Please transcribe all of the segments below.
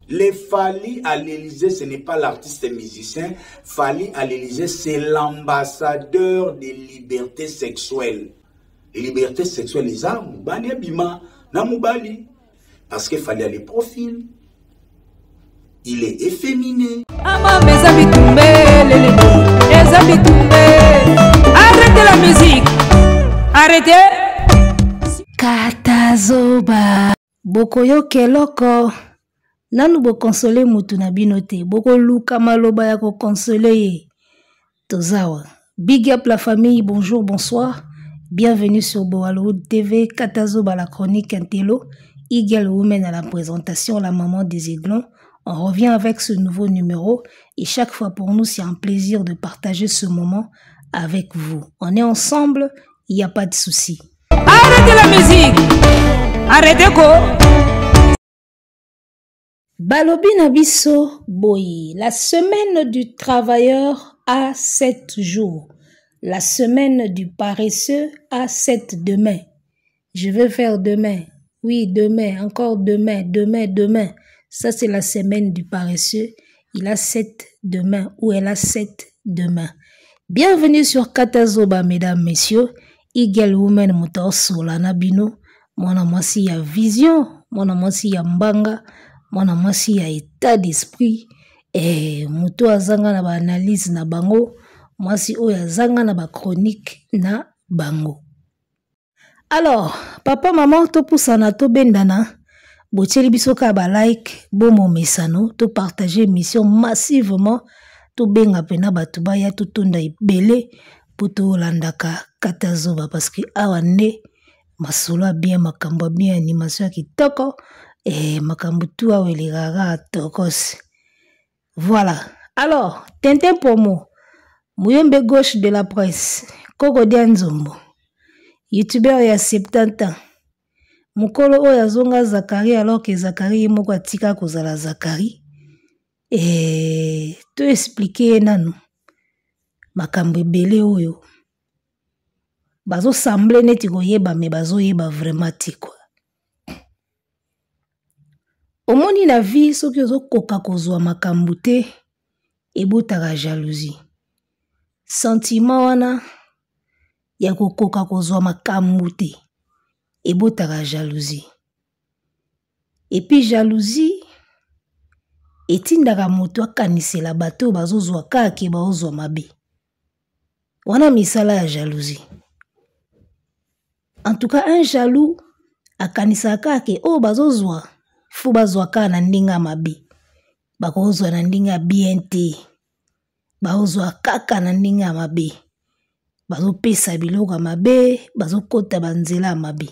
Les Fally à l'Élysée, ce n'est pas l'artiste musicien. Fally à l'Élysée, c'est l'ambassadeur des libertés sexuelles. Les libertés sexuelles, les armes, Bani Abima, Namoubali. Parce que Fally a les profils. Il est efféminé. Arrêtez la musique. Arrêtez. Katazoba. Bokoyo keloko. Nanu bo console mutu na binote. Boko luka maloba ya ko console. Tozawa. Big up la famille, bonjour, bonsoir. Bienvenue sur Boaloud TV, Katazoba la chronique Intello. Eagle Women à la présentation, la maman des aiglons. On revient avec ce nouveau numéro et chaque fois pour nous, c'est un plaisir de partager ce moment avec vous. On est ensemble, il n'y a pas de souci. Arrêtez la musique. Arrêtez quoi? Balobi Nabiso Boyi, la semaine du travailleur a 7 jours. La semaine du paresseux a 7 demain. Je vais faire demain. Oui, demain, encore demain, demain. Ça, c'est la semaine du paresseux. Il a 7 demain ou elle a 7 demain. Bienvenue sur Katazoba, mesdames, messieurs. Eagle Women Motor Solana Bino. Mon amour, s'il y a vision. Mon amour, s'il y a mbanga. Mon amour, s'il y a état d'esprit. Et moto azanga na ba analyse na bango. Moi, si oya zanga na ba chronique na bango. Alors, papa, maman, to poussana, to bendana. Botieli bisoka ba like, bo mo mesano, to partager émission massivement, to benga pena batuba ya to tonda ibele, poto landaka Katazoba parce que awane masolo bien makambo bien animation kitoko et makambo tu awele gaga tokos. Voilà. Alors, Tintin Pomo, Mouyembe gauche de la presse, Koko Dianzombo, youtubeur ya 70 ans. Mukolo oya zonga Zakari alors que Zakari moko atika kozala Zakari. Et to expliquer nanu makambo ebele oyo. Bazo semble neti koyeba me bazo yeba vraiment ti quoi. Omoni na vie soki ozo koka kozwa makambo te ebotaka jalousie. Sentiment wana ya kokoka kozwa makambo te ebotaka jalousie. Et puis jalousie etindaka moto akanisela bato bazozwa kaka bazozwa mabe. Wana misala ya jalousie. En tout cas, un jaloux akanisa kaka o bazozwa fu bazwa kaka na ndinga mabe. Bakozwa na ndinga bien te. Bazozwa kaka na ndinga mabe. Bazopesa biloko mabe, bazokota banzela mabe.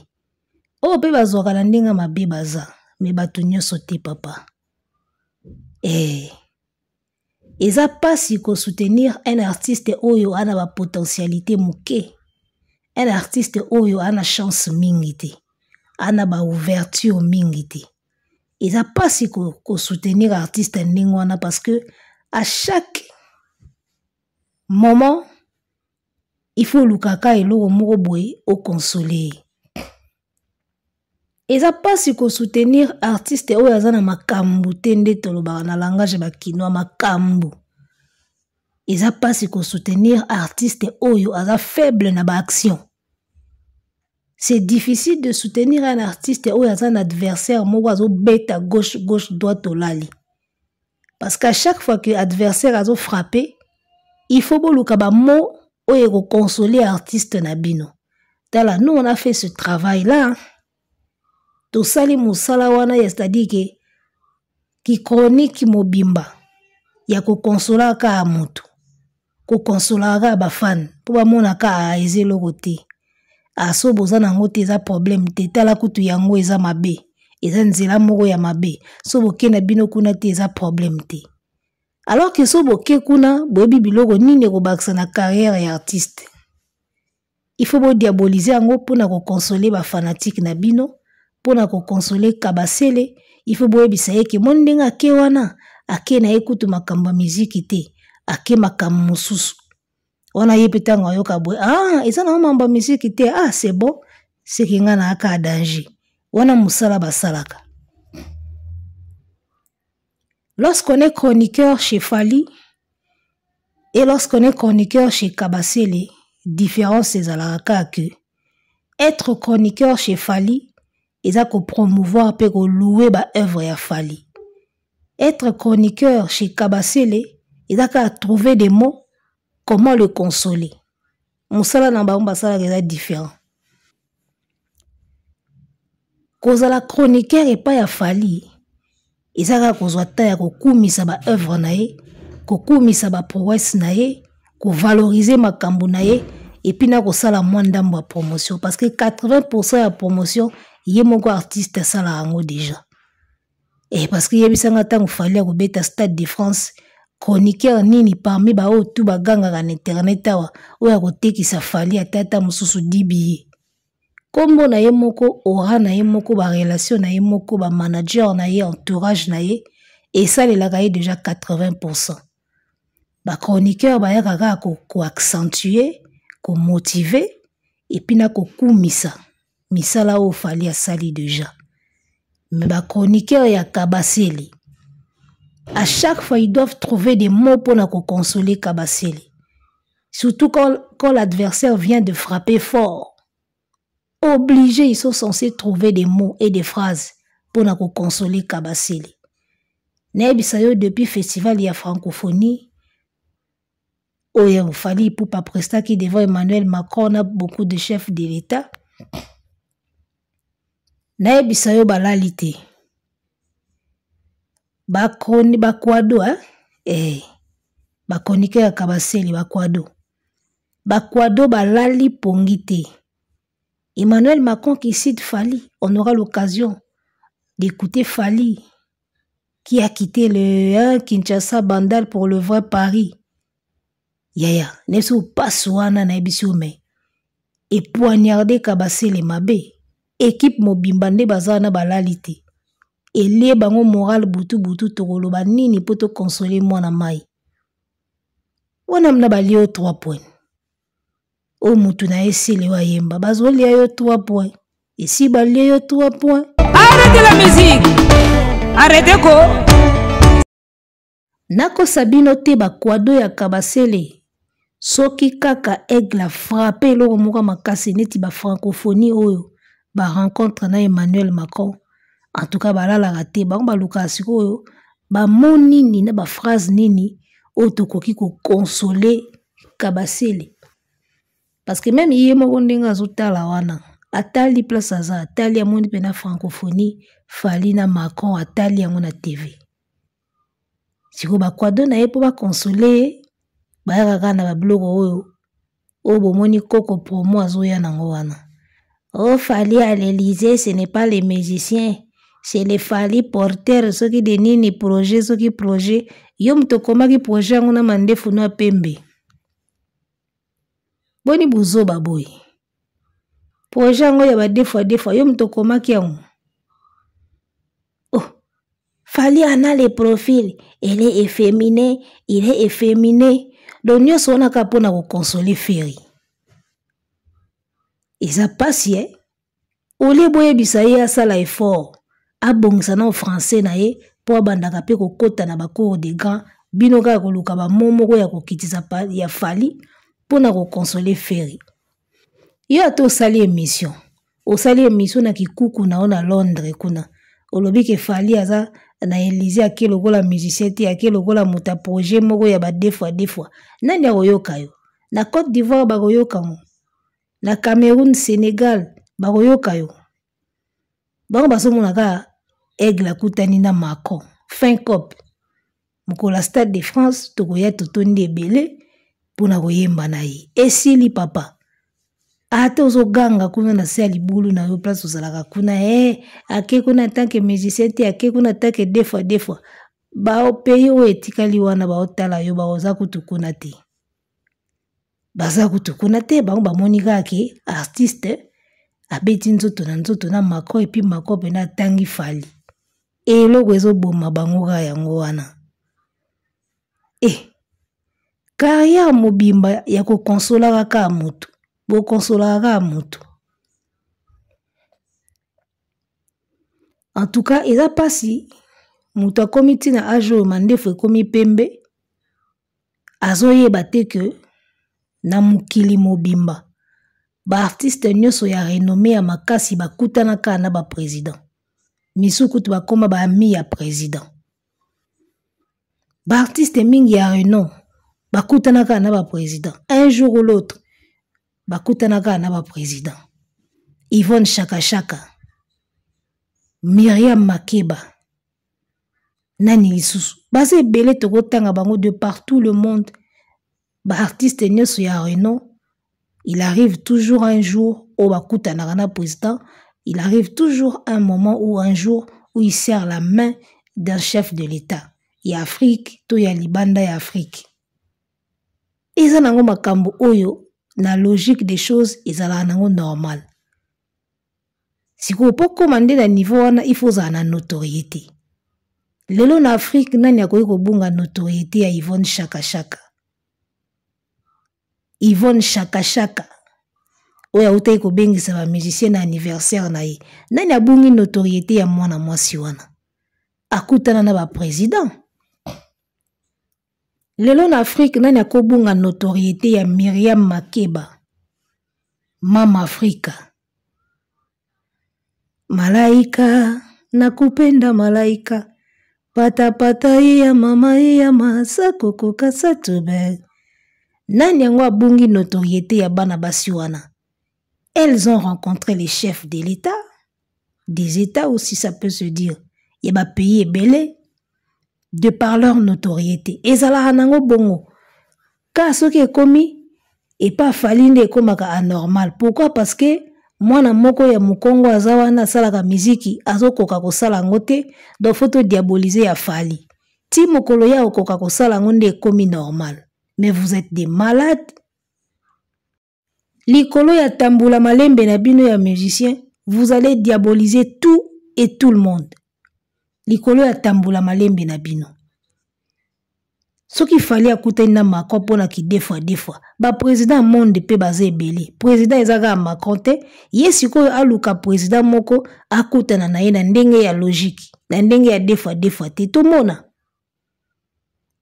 Oh, pe bazwaka na ndinga mabe baza, me bato nyonso te papa. Eza pasi ko soutenir un artiste oyo ana ba potentialité muke. Un artiste oyo ana chance mingi te. Ana ba ouverture mingi te. Eza pasi ko soutenir artiste ndingo wana parce que à chaque moment il faut lukaka eloko moko boye au consoler. Eza pasi ko soutenir artiste oyo azana makambu te nde tolobaka na langage bakinois makambu. Eza pasi ko soutenir artiste oyo aza faible na ba action. C'est difficile de soutenir un artiste oyo azana adversaire moko azo beta gauche droite olali. Parce qu'à chaque fois que adversaire azo frapper, il faut boluka ba mot oyo ko consoler artiste na bino. Tala, nous on a fait ce travail là. Tosali musala wana c'est-à-dire que ki chronique mobimba ya ko consola ka mutu. Ko consola ka ba fan. Po ba mona ka ezelo kote. Aso boza nango te eza problème te tala kutu yango eza mabe. Eza nzela moko ya mabe. So boke na bino kuna te eza problème te. Alors que so boke kuna boyebi biloko nini ko bakisa na carrière ya artiste. Il faut diaboliser yango pona ko consoler ba fanatique na bino. Pona ko consoler kabasele, il faut boyebisa yeke mondenga ake wana ake na ekutu makambo muziki te, ake makambo mosusu. Wana yepetanga yoka boy, eza na makambo muziki te, c'est bon, c'est kinga na aka danger. Wana musala basalaka. Lorsqu'on est chroniqueur chez Fali et lorsqu'on est chroniqueur chez Kabasele, différence c'est à la que être chroniqueur chez Fali, ils ont promouvoir et louer ba œuvre à Fali. Être chroniqueur chez Kabasele, ils ont trouver des mots, comment le consoler. Moussala namba mbasala est différent. Cause la chroniqueur et pas à Fali, ils ont kozwa ta ya kokumisa ba œuvre na ye, kokumisa ba prouesse na ye, ko valoriser makambo na ye et puis na kosala mwandambo promotion parce que 80% ya promotion yé moko artiste sala ango déjà. Et parce que yebisanga tango Fali ko beta Stade de France chroniqueur nini parmi ba o tout ba ganga na internet awa o ya kotekisa Fali atata mususu dibiye. Kombo na ye moko, aura na ye moko, ba relation na ye moko, ba manager na ye, entourage na ye, et ça le lagaye déjà 80%. Ba chroniqueur ba yaka ko accentuer, ko motiver, et puis na ko kumisa. Misala o Fali a sali déjà. Mais ba chroniqueur ya Kabasele. À chaque fois, ils doivent trouver des mots pour na ko consoler Kabasele. Surtout quand l'adversaire vient de frapper fort. Obligés, ils sont censés trouver des mots et des phrases pour nous consoler Kabasele. Nebisayo depuis festival ya francophonie, il fallait pour pas prester qui devant Emmanuel Macron, on a beaucoup de chefs de l'État. Nebisayo balalite. Bakroni bakwado hein? Bakonike ya Kabasele bakwado. Bakwado balali pongite. Emmanuel Macron qui cite Fali, on aura l'occasion d'écouter Fali qui a quitté le Kinshasa Bandal pour le vrai Paris. Yaya, nesu pasouana na ebisume. Et poignarder Kabasele mabe. Équipe mobimbande bazana balalite. Et les bango moral butu tokolo ba nini poto consoler mwana mai. Wanamna bali au 3 points. O mutu na esele wa yemba bazoli yo 3 points. Et si bali yo 3 points. Arrêtez la musique. Arrêtez ko. Nako Sabino te bakwado ya Kabasele. Soki kaka aigle frappé lo moka makasi neti ba francophonie oyo ba rencontre na Emmanuel Macron. En tout cas balala raté ba luka sikoyo ba moni nini na ba phrase nini o tokoki ko consoler Kabasele. Parce que même yé moko ndenga zotala wana atali place aza atali amoni pena francophonie Fali na Macron atali yango na TV. Siko bakwado na ye po ba consoler ba yaka na ba bloko oyo o bomoni koko promo azoya nango wana. Oh Fali à l'Élysée, ce n'est pas les musiciens, c'est les Fali porteurs ceux qui dénient projet ceux qui projet yo mtokoma ki projet ngona mandefu na pembe. Boni buzo baboy. Projet ngo ya ba defo yo mtokoma ki yango. Oh Fali ana les profils, il est efféminé, il est efféminé. Donc nous sommes capable de consoler Ferry. Ils a passé. Au lieu de bisaye à ça l'effort, à bongsa en français nae pour bandaka pe ko kota na ba cours de grands binoka ko luka ba momo ko ya ko kitisa pa ya Fali pour na ko consoler Ferry. Yo ato sali émission. O sali émission na kikuku na ona Londres kuna. Olobi ke Fali aza na Élysée ake lokola musicien te ake lokola muta projet moko ya ba deux fois. Nani akoyoka yo? Na Côte d'Ivoire bakoyoka mo. Na Cameroun, Sénégal bakoyoka yo. Bango basomonaka aigle akutani na Macron. Fin cop. Mokola Stade de France tokoya totondi ebele pona koyemba na ye. Esili papa. Ate ozoganga kuna na se ya libulu na yo place ozalaka kuna ake kuna tanke musicien te ake kuna tanke deux fois ba pays o etikali wana ba otala yo ba oza kutukuna te baza kutukuna te bango bamonika ke artiste abeti nzoto na Macron et puis Macron pena tangi Fali eloko ezoboma bango ka yango wana carrière mobimba ya ko consola kaka mutu bo consola kaka mutu. En tout cas, il a passé moto akomi tina age oyo mandefu ekomi pembe azoyeba te ke na mokili mobimba baartiste nyonso ya renome ya makasi bakutanaka na baprésident misuku kutu bakoma baami ya président baartiste mingi ya renom bakutanaka na baprésident un jour ou l'autre bakutanaka na baprésident Yvonne Chaka Chaka Myriam Makeba nani lisusu baza ebele tokotanga bango de partout le monde baartiste nyonso ya renom il arrive toujours un jour où bakutanaka na président il arrive toujours un moment ou un jour où il serre la main d'un chef de l'État ya Afrique to ya libanda ya Afrique eza nango makambo oyo na logique des choses ezala nango normal siko pokoma nde na niveau wana il faut za na notoriété lelo na Afrique nani akoki kobunga notoriété ya Yvonne Chaka Chaka Yvonne Chaka Chaka oya utaki kobengisa ba musicien na anniversaire na ye nani abungi notoriété ya mwana mwasi wana akutana na ba président lelo na Afrique nani akobunga notoriété ya Myriam Makeba Mama Afrika Malaika nakupenda malaika pata pata ya mama ya masako kokasa tobe nani yango abungi notoriété ya bana basi wana elles ont rencontré les chefs de l'État des États aussi ça peut se dire et ba pays ebele de par leur notoriété ezala nango bongo ka soki ekomi et pas falinde ekomaka anormal pourquoi parce que mwana moko ya mukongo aza wana asalaka miziki azokoka kosala yango te donc faut diaboliser ya fali ti mokolo ya okoka kosala yango nde ekomi normal mais vous êtes des malades likolo ya tambula malembe na bino ya musicien vous allez diaboliser tout et tout le monde likolo ya tambula malembe na bino soki fali akutani na Macron pona ki deux fois ba président monde pe baza ebele président ezaka Macron te ye sikoyo aluka président moko akutana na ye na ndenge ya logique na ndenge ya deux fois te tomona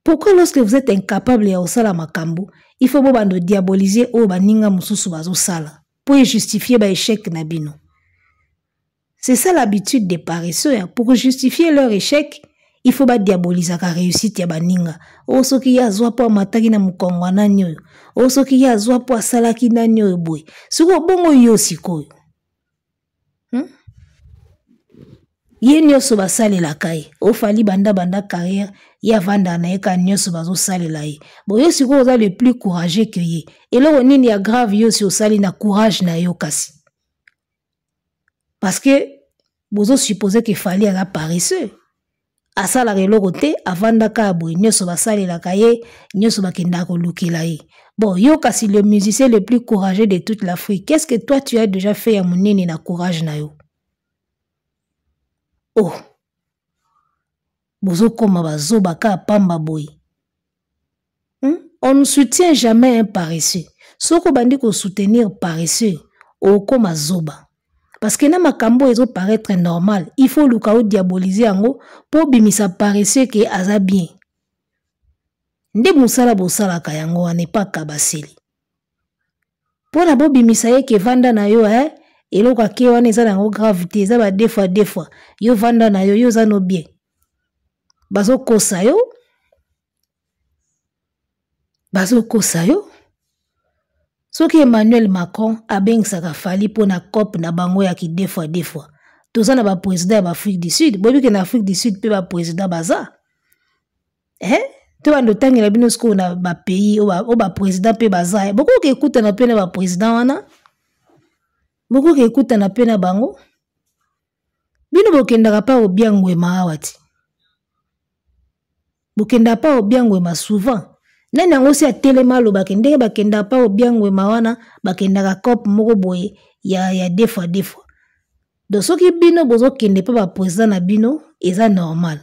pourquoi lorsque vous êtes incapable ya osala makambo il faut bobando diaboliser o baninga mususu bazo sala pour justifier ba échec na bino c'est ça l'habitude des paresseux pour justifier leur échec il faut ba diaboliser ka réussite ya baninga o soki ya zwa po mataki na mukongo nani oyo o soki ya zwa po asalaki nani oyo boy siko bongo yo sikoyo ye nyonso basalela kai o fali banda carrière ya vanda na eka nyonso bazo salela ye bo yo siko oza le plus courageux que ye eloko nini ya grave yo si osali na courage na yo kasi parce que bozo supposer que fali ala paresseux asala eloko te avandaka boy nyonso basalelaka ye nyonso bakenda kolukela ye bon yo kasi le musicien le plus courageux de toute l'Afrique qu'est-ce que toi tu as déjà fait ya munene na courage na yo oh bozo koma bazoba ka pamba boy on ne soutient jamais un paresseux soko bandi ko soutenir paresseux o koma zoba parce que na makambo ezo paraître normal il faut luka o diaboliser yango po bimisa paresseux ke aza bien nde musala bosala ka yango wane pa kabaseli po na bo bimisa ye ke vanda na yo eloko ke wana eza nango gravité eza ba deux fois yo vanda na yo za no bien bazo kosa yo soki Emmanuel Macron abengisaka fali po na COP na bango ya ki deux fois toza na ba président ya ba Afrique du Sud bobi ke na Afrique du Sud pe ba président baza to bando tangela bino sko na ba pays o ba président pe baza boko ke ekuta na pe na ba président wana boko ke ekuta na pe na bango bino bokendaka pa obiangwema awati bokenda pa obiangwema souvent nani yango si atelema alobaka ndenge bakenda pa obiangwema wana bakendaka COP moko boye ya deux fois donc soki bino bozokende pa ba président na bino eza normal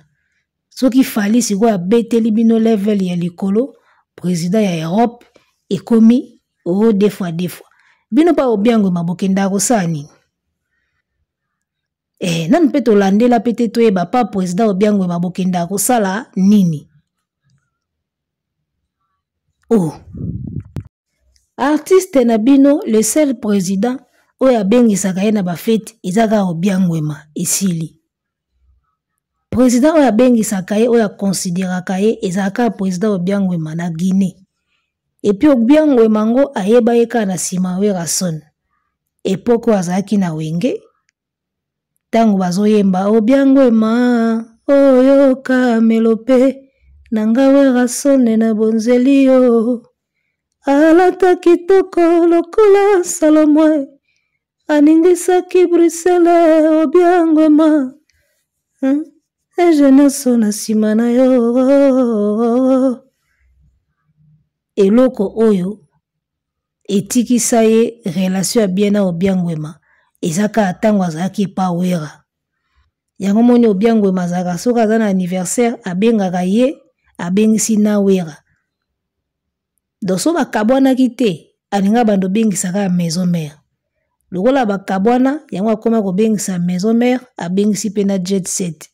soki fali sikoyo abeteli bino level ya likolo président ya Europe ekomi o deux fois bino pa obiangwema bokenda kosala nini Nan mpe tolandela pete toyeba pa président Obiangwema bokenda kosala nini. Oh. Artiste na bino, le seul président oya bengisaka ye na bafete ezaka Obiangwema esili. Président oya bengisaka ye oya considéraka ye ezaka président Obiangwema na Guinée. Et puis Obiangwema ngo ayeba yeka na sima Werason. Epoko azaki na wenge. Tango bazoyemba Obiangwema oyo kamelope nanga Werason na bonzeli yo. Alata kitoko lokola Salomon aningisaki Bruxelles Obiangwema jeunesse na sima na yo. Eloko oyo etikisa ye relation bien na Obiangwema ezaka atango azaki pa Wera. Yango moni Obiangwema azaka soka za na anniversaire abengaka ye abengisi na Wera. Doso bakabwana kite alinga bando bengisaka maison mère. Lokola bakabwana yango akoma ko bengisa maison mère abengisi pe na jet set.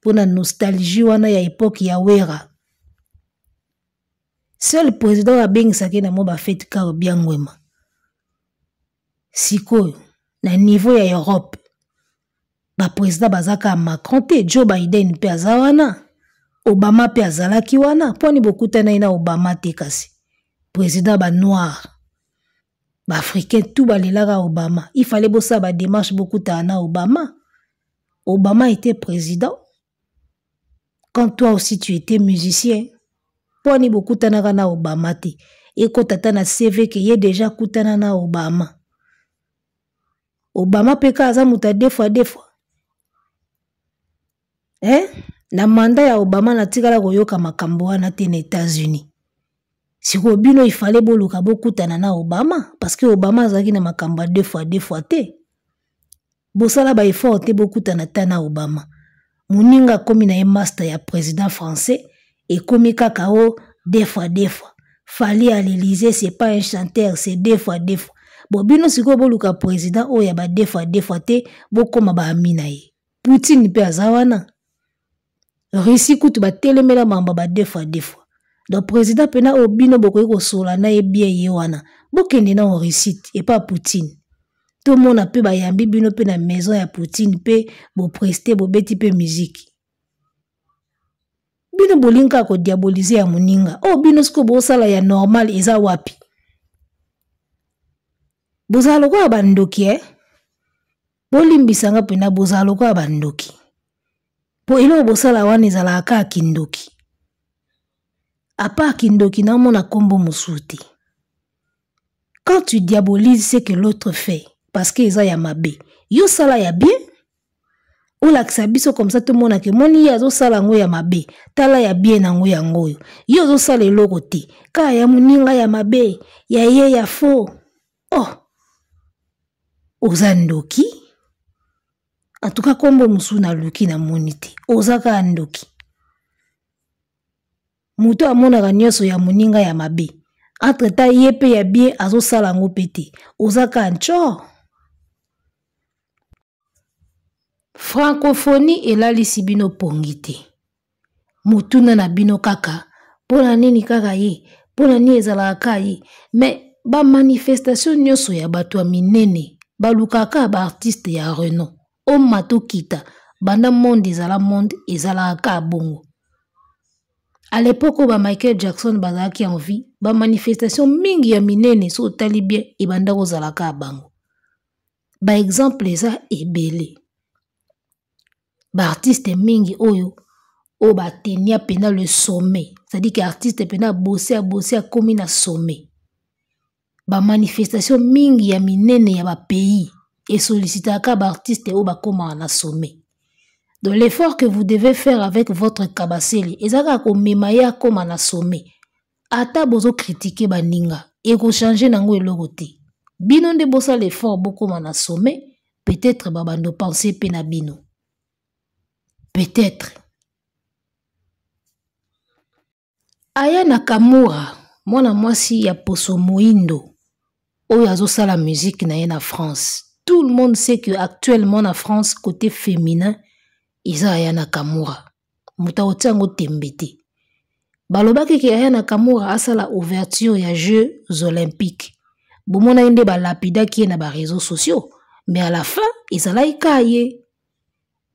Pona nostalgie wana ya époque ya Wera. Seul président abengisaki na mo ba fête ka Obiangwema. Sikoyo na niveau ya Europe. Ba président bazaka Macron te, Joe Biden pe azawana. Obama pe azalaki wana, poni bokutana ina Obama te kasi. Président ba noir. Ba africain tout balelaka Obama. Il fallait bossa ba démarche bokutana na Obama. Obama était président. Quand toi aussi tu étais musicien, poni bokutana na Obama te. Et quand tata na CV que y est déjà kutana na Obama. Obama peka aza muta deux fois. Na mandat ya Obama na tikala koyoka makambo wana te na États-Unis. Siko bino il fallait boluka bokutana na Obama parce que Obama azaki na makambo deux fois te. Bosala ba effort te bokutana ta na Obama. Muninga komi na master ya président français et komi kakao deux fois. Fallait à l'Élysée, c'est pas un chanteur, c'est deux fois. Bon bino siko boluka président oya ba deux fois te bokoma ba amina ye. Poutine pe azawana. Russie kutu ba telemela mamba ba deux fois. Donc président pena obino bokoyi ko sola na ye bien ye wana. Bokende na Russie et pas Poutine. Tout le monde a pu ba yambi bino pe na maison ya Poutine pe bo prester bo beti pe musique. Bino bolinka ko diaboliser ya muninga. Oh bino sko bo sala ya normal eza wapi. Bozalo kwa bandoki bolimbisanga pena bozalo kwa bandoki. Po ilo bosala wana ezala ka kindoki. Apa kindoki na mona kombo musuti. Quand tu diabolises ce que l'autre fait, parce que eza ya mabe, yo sala ya bien, ou la biso comme ça tout le monde a que moni ya zo sala ngo ya mabe, tala ya bien na ngo ya ngoyo. Yo zo sala eloko te, ka ya muninga ya mabe, ya ye ya faux. Oh. Ozandoki? En tout cas, kombo musu na luki na monite. Ozaka andoki. Muto amonaka nyonso ya muninga ya mabe. Entre ta yepe ya bien azo sala ngo pete. Ozaka ancho. Francophonie elalisi bino pongite. Mutuna na bino kaka. Pona nini kaka ye. Pona ni ezalaka ye. Mais ba manifestation nyonso ya bato ya minene. Balukaka ba artiste ya renom. O mato kita. Banda monde ezalaka bongo. À l'époque, ba Michael Jackson bazaki en vie, ba manifestation mingi ya minene so tali bien e banda kozalaka bango. Ba exemple eza ebele. Ba artiste mingi oyo o ba tenia pena le sommet. C'est-à-dire que artiste pena bosser komi na sommet. Ba manifestation mingi ya minene ya ba pays et sollicitaka ba artiste o ba koma na sommet. Donc l'effort que vous devez faire avec votre kabaseli, ezaka ko memaya koma na sommet. Ata bozo critiquer baninga et ko changer nango eloko te. Bino nde bosa l'effort bokoma na sommet, peut-être babando penser pe na bino. Peut-être. Aya Nakamura, mwana mwasi ya Poso Moindo, oyo azosala musique na ye na France. tout le monde sait que actuellement en France, côté féminin, Isa Aya Nakamura. Muta otiango tembete. Balobaki ki Aya Nakamura asa la ouverture ya Jeux Olympiques. Bomona inde ba lapida qui est na ba réseaux sociaux. Mais à la fin, Isa ikaye.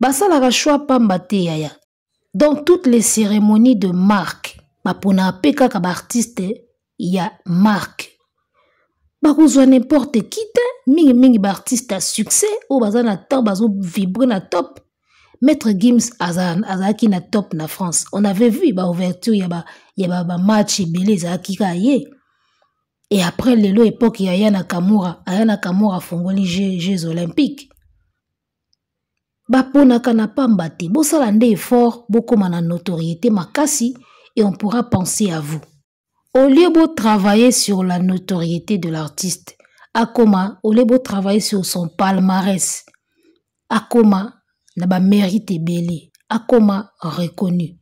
Basala ka choix pamba te Yaya. Dans toutes les cérémonies de marque, bapona peka ka ba artiste, il y a marque. Bakozwa n'importe qui te, mingi ba artiste à succès, ou bazana top, bazo vibrer na top. Maître Gims azaki na top na France. On avait vu ba ouverture ya ba match belé zaki kaye. Et après lelo époque ya Aya Nakamura fongoli Jeux Olympiques. Bapona kana pamba te, bosala nde effort, bokoma na notoriété makasi et on pourra penser à vous. Au lieu de travailler sur la notoriété de l'artiste, au lieu de travailler sur son palmarès, akoma na ba mérite belé, akoma reconnu,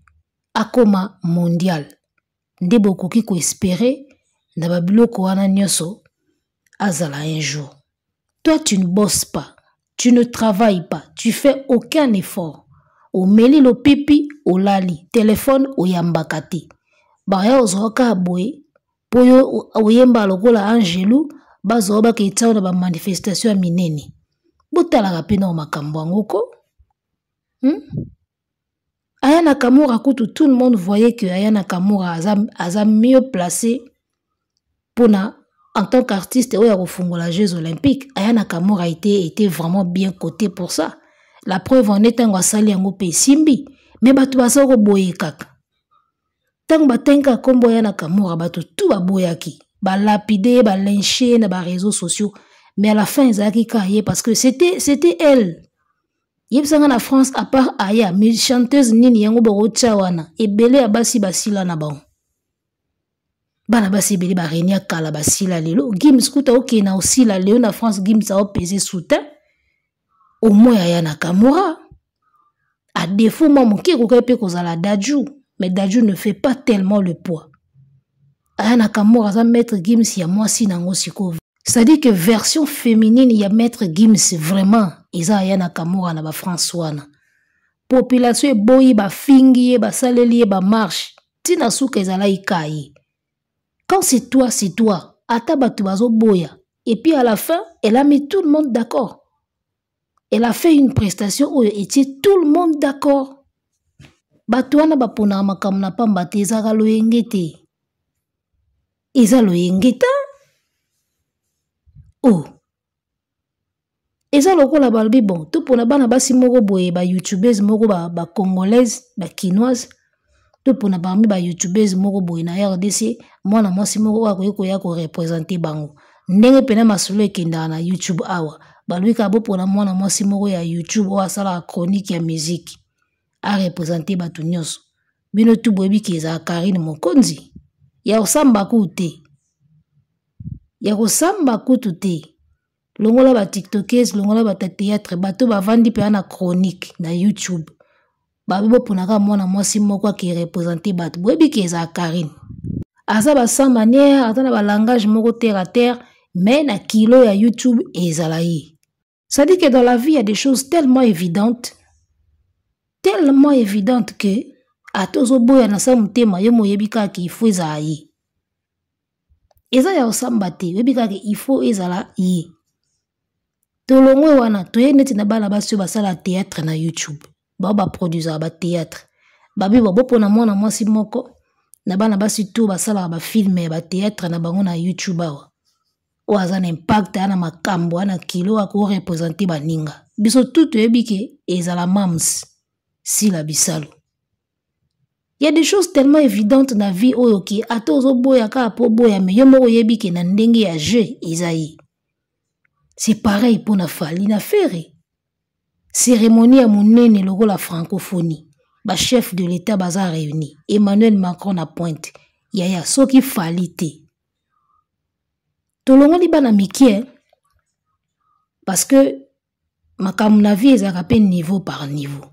akoma mondial. Nde bokoki ko espérer na ba biloko wana nyoso azala un jour. Toi tu ne bosses pas, tu ne travailles pas, tu fais aucun effort. O meli lo pipi, o lali, téléphone o yambakati. Baya ozoka boye, poyo oyemba lokola Angelou, bazoba ke itao na ba manifestation minene. Botala rapena o makambo angoko. Aya Nakamura kutu, tout le monde voyait que Aya Nakamura a mieux placé pour en tant qu'artiste ou à la Jeux Olympiques. Aya Nakamura était vraiment bien coté pour ça. La preuve en est un wasali en pe simbi, mais batu basoko boye kaka. Tant batenka kombo Aya Nakamura batu tout ba boyaki, ba lapide, ba lynché na ba réseaux sociaux, mais à la fin ezaki kaye parce que c'était elle. Yebsanga na France à part Aya, mais chanteuse nini yango boro tchawana et belé abasi basila na bon. Bana basi belé ba renia kala basila lelo, Gims kuta oké na aussi la Léo na France Gims a pesé soutien. Au moins Aya Nakamura. À défaut moi mon ki ko pe kozala Dadju, mais Dadju ne fait pas tellement le poids. Aya Nakamura za maître Gims ya moi si nango siko. C'est-à-dire que version féminine il y a maître Gims vraiment Isa Aya Nakamura na ba François. Population e boyi ba fingi ba saleli ba marche. Tina souka ezala ikayi. Quand c'est toi. Ata batu bazo boya. Et puis à la fin, elle a mis tout le monde d'accord. Elle a fait une prestation où était tout le monde d'accord. Batuana bapona makamna pamba te ezaka loyengete. Eza loyengeta. Oh. Eza lokola balbi bon, tout pona bana basi moko boye ba youtubeuse moko ba congolaise, ba kinoise. Tout pona parmi ba youtubeuse moko boye na RDC, mwana mwasi moko akoyeko ya ko représenter bango. Ndenge pena masolo ekenda na YouTube awa. Balwika bo pona mwana mwasi moko ya YouTube o asala chronique ya musique. A représenter batu nyonso. Bino tu boyebi keza Karine Mokonzi. Ya osamba kute. Ya kosamba kutu te. Longola ba tiktokers, longola ba théâtre, bato ba vandi pe na chronique na YouTube. Babibo ponaka mwana mwasi moko ki représenter bato. Boyebi keza Karine. Aza ba sans manière, atana ba langage moko terre à terre, mais na kilo ya YouTube ezalayi. Ça dit que dans la vie il y a des choses tellement évidentes que atozo boya na sa mutema yo moyebika ki ifo ezalayi. Eza ya osamba te, yebika ki ifo ezala yi. Tolongwe wana toye neti na bana basi basala théâtre na YouTube. Ba produire ba théâtre. Babi bo pona mwana mwasi moko na bana basi tout basala ba film ba théâtre na bango na YouTube awa. O azana impact ana makambo ana kilo ako représenter baninga. Biso tout yebike ezala mams si la bisalo. Il y a des choses tellement évidentes dans la vie oyoki atozo boya ka po boya mais yo moko yebike na ndenge ya jeu ezayi. C'est pareil pour na fali na fere. Cérémonie à monene logo la francophonie. Ba chef de l'État baza réuni. Emmanuel Macron na pointe. Yaya soki fali te. Tolongo li bana mikie parce que makambo na vie ezaka pe niveau par niveau.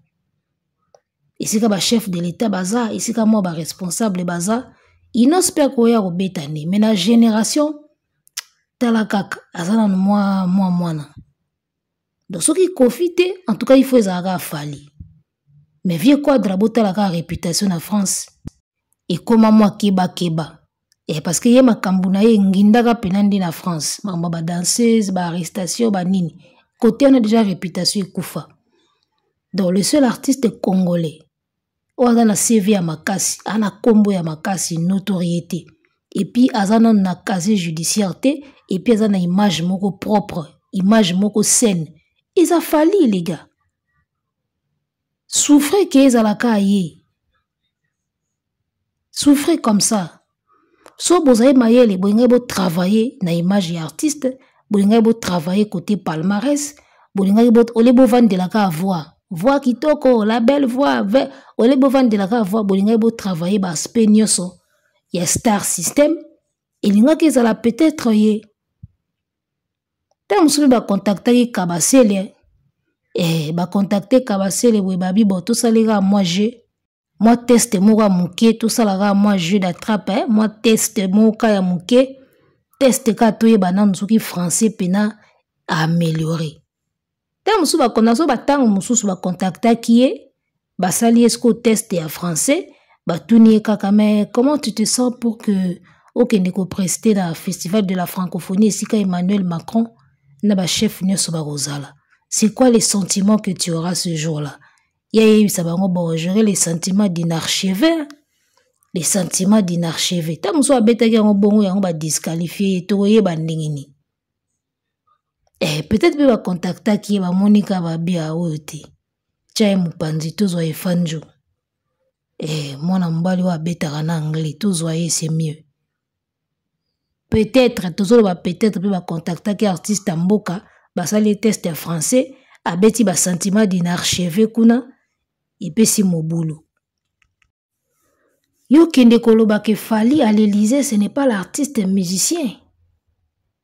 Ici ka ba chef de l'État baza, ici ka moi ba responsable baza, inospère ko ya obetane mais na génération talakaka azana mwana Donc ce qui profite, en tout cas il faut Zara Fali. Mais vieux quadre bota la réputation en France. Et comment moi keba. Et parce que y a ma kambuna ye ngindaka penandi na France. Ba danseuse, ba arrestation, ba nini. Côté on a déjà réputation kufa. Donc le seul artiste congolais oza na CV ya makasi, ana kombo ya makasi, notoriété. Et puis azana na casier judiciaire et puis azana image moko propre, image moko saine. Ils a fallu les gars. Souffrez que ezalaka ye. Souffrez comme ça. So bozaye mayele bolinga bo travailler na image ya artiste, bolinga bo travailler côté palmarès, bolinga bo ole bo vendre la ka voix. Voix kitoko, la belle voix, ole bo vendre la ka voix, bolinga bo travailler ba aspect nyoso. Ya star system, elinga ke ezala peut-être ye. Tant ba contacter Kabasele. Ba contacter Kabasele we babi bo tout ça les gars moi test moka muke tout ça la moi jeu d'attrape moi test moka ya muke test ka toye banan nzuki français pena améliorer. Tant ba konaso ba tang mususu ba contacter qui ba sali esco test ya français ba tuni kaka mais comment tu te sens pour que okende ko prester dans le festival de la francophonie ici ka Emmanuel Macron na ba chef nyoso ba rozala. C'est quoi les sentiments que tu auras ce jour-là? Ça va gérer les sentiments d'inarchivé. Les sentiments d'inarchivé. Tant que soit bête que bon ya va disqualifier to ye bandingini. Peut-être que va contacter qui va Monica va bien ote. Tcha mupanzi to zo efanjo. Mwana mbali wa beta na anglais to zo c'est mieux. Peut-être toujours va peut-être va contacter qui artiste mboka. Basa les tests français, abeti ba sentiment d'inarchivé kuna, ipesi mobulu. Yo kende koloba ke Fally à l'Élysée, ce n'est pas l'artiste musicien.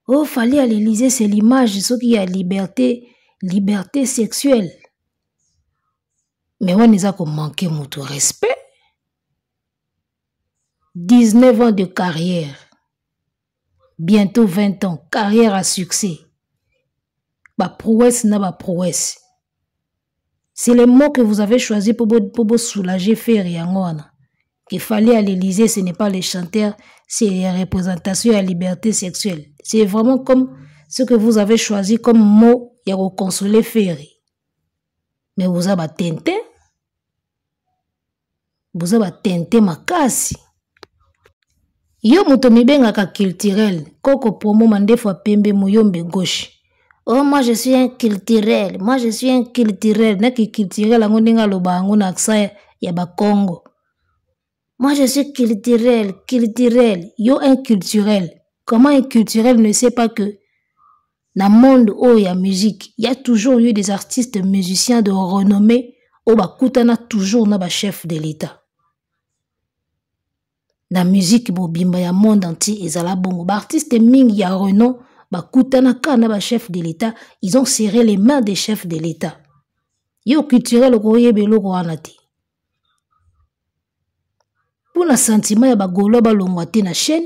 Oh, Fally à l'Élysée, c'est l'image, ce qui a liberté sexuelle. Mais on les a comme manqué mon respect. 19 ans de carrière. Bientôt 20 ans, carrière à succès. Ba prouesse na ba prouesse. C'est les mots que vous avez choisis pour vous soulager faire yangona. Que Fally à l'Élysée, ce n'est pas les chanteurs, c'est les représentations à liberté sexuelle. C'est vraiment comme ce que vous avez choisi comme mot ya ko consoler faire. Mais vous avez tenté. Vous avez tenté makasi. Yo muto mibenga ka culturel, koko promo mandefo pembe muyombe gauche. Oh, moi je suis un culturel. Moi je suis un culturel. Neki culturel ango ninga loba ango na aksa ya ba Congo. Moi je suis culturel. Yo un culturel. Comment un culturel ne sait pas que dans le monde où il y a musique, il y a toujours eu des artistes musiciens de renommée où ba kutana toujours na ba chef de l'État. La musique bobimba ya monde entier ezala bongo. Ba artiste mingi ya renom Bakutanaka na ba chef de l'État, ils ont serré les mains des chefs de l'État. Yo culturel koye beloko anati. Pour na sentiment ya bagolo balongwa te na chaîne,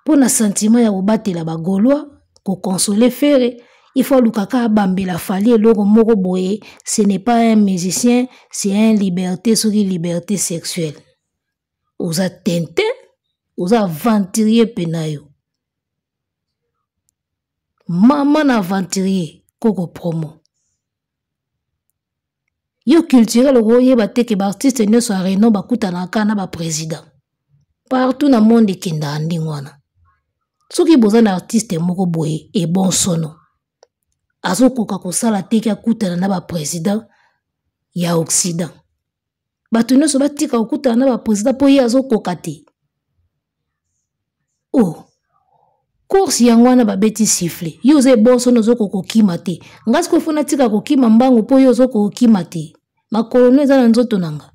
pour na sentiment ya obatela bagolo ko consoler faire, il faut lukaka bambela Fally eloko moko boye, ce n'est pas un musicien, c'est un liberté sur liberté sexuelle. Oza tenté, oza aventurier penayo. Maman aventurier, koko promo. Yo culturel roye bate ke ba artiste ne so renom bakuta na kana ba président. Partout na monde kenda andi ngwana. Soki boza na artiste moko boye e bon sono. Azo koka ko sala teke akuta na ba président ya Occident. Batu ne so batika okuta na ba président po ye azo koka te. Oh. Course yangwana babeti siffle. Yo ze bonso nozo kokokima te. Ngasi ko funa tika kokima mbango po yo zo kokokima te. Makolo eza na nzoto nanga.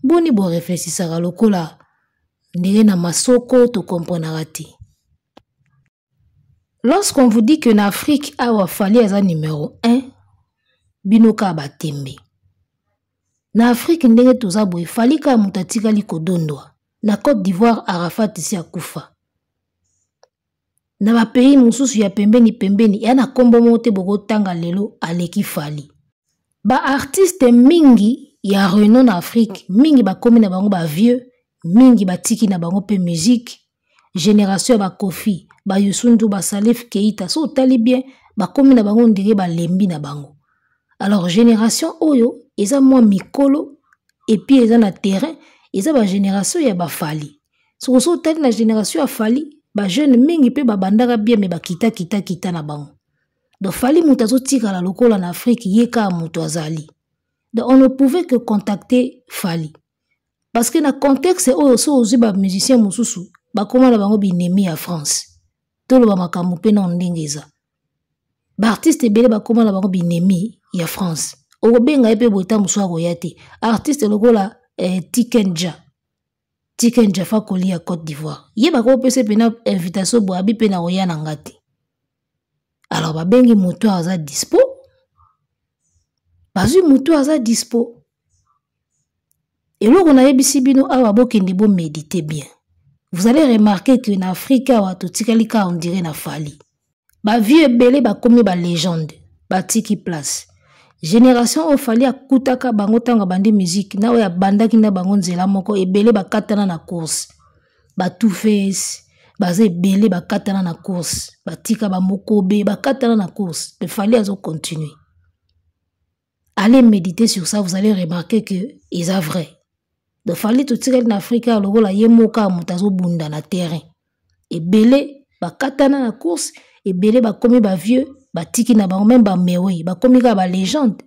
Boni bo réfléchissaka lokola ndenge na masoko to comprenara te. Lorsqu'on vous dit que en Afrique awa Fally eza numéro 1, binoka batembe. Na Afrique ndenge toza boye Fally ka mutatika liko dondwa. Na Côte d'Ivoire Arafat isi akufa. na ba pays mususu ya pembeni ya na kombo mote boko tanga lelo aleki Fally. Ba artiste mingi ya renom na Afrique, mingi ba komi na bango ba vieux, mingi ba tiki na bango pe musique, génération ba Kofi, ba Youssou N'Dour, ba Salif Keita, so tali bien, ba komi na bango ndire ba lembi na bango. Alors génération oyo, eza mwa mikolo, et puis eza na terrain, eza ba génération ya ba Fally. So tali na génération ya Fally, ba jeune mingi pe ba bandaka bien me ba kita na bango. Donc Fally mutu azotikala lokola na Afrique yeka mutu azali. Donc on ne pouvait que contacter Fally. Parce que na contexte oyo so ozu ba musicien mususu ba koma na bango binemi ya France. Tolo ba makambo pe na ndenge eza. Ba artiste ebele ba koma na bango binemi ya France. Obenga epe boita musu akoyate. Artiste lokola Tikenja. Tikenja fa koli ya Côte d'Ivoire. Ye ba ko pese pena invitation bo abi pena oya na ngati. Alors ba bengi mutu aza dispo. Bazui mutu aza dispo. Et lorsqu'on a yebisi bino awa bokende bo méditer bien. Vous allez remarquer que en Afrique awa to tikalika on dirait na Fally. Ba vieux belé ba komi ba légende, ba tiki place. Génération o Fally akutaka bango tanga bandi musique na oya bandaki na bango nzela moko ebele ba katana na course. Ba Two Face, ba ze belé ba katana na course, ba tika ba mokobe ba katana na course. Le Fally azo continuer. Allez méditer sur ça, vous allez remarquer que c'est vrai. De Fally to tika en Afrique lokola yemoka mutazo bunda na terrain. Ebele ba katana na course, ebele ba komi ba vieux, ba tiki na bango même ba mewe, ba komi ka ba légende.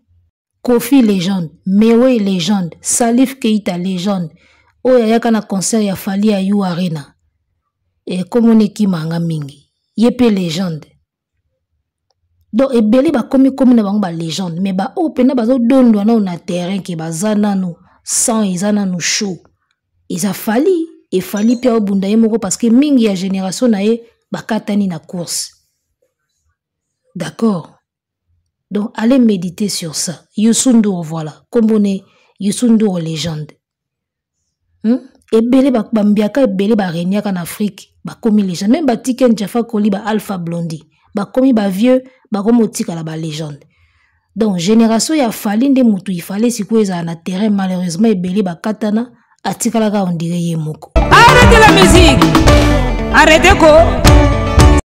Kofi légende, mewe légende, Salif Keita légende. Oya yaka na concert ya Fally ya You Arena. Et comme on est qui manga mingi, yepe légende. Donc ebele ba komi na bango ba légende, mais ba opena bazo dondo na terrain ke bazana no sans izana no show. Isa Fally et Fally pia obunda ye moko parce que mingi ya génération na ye bakatani na course. D'accord? Donc allez méditer sur ça. Youssou N'Dour voilà, comme on est Youssou N'Dour légende. Ebele ba bambiaka ebele ba reniaka en Afrique, ba komi légende, même ba Tikenja fa koli ba Alpha Blondy, ba komi ba vieux, ba komi otika la ba légende. Donc génération ya Fally nde mutu il fallait sikoeza na terrain malheureusement ebele ba katana atika la ka on dirait yemoko. Arrêtez la musique. Arrêtez quoi?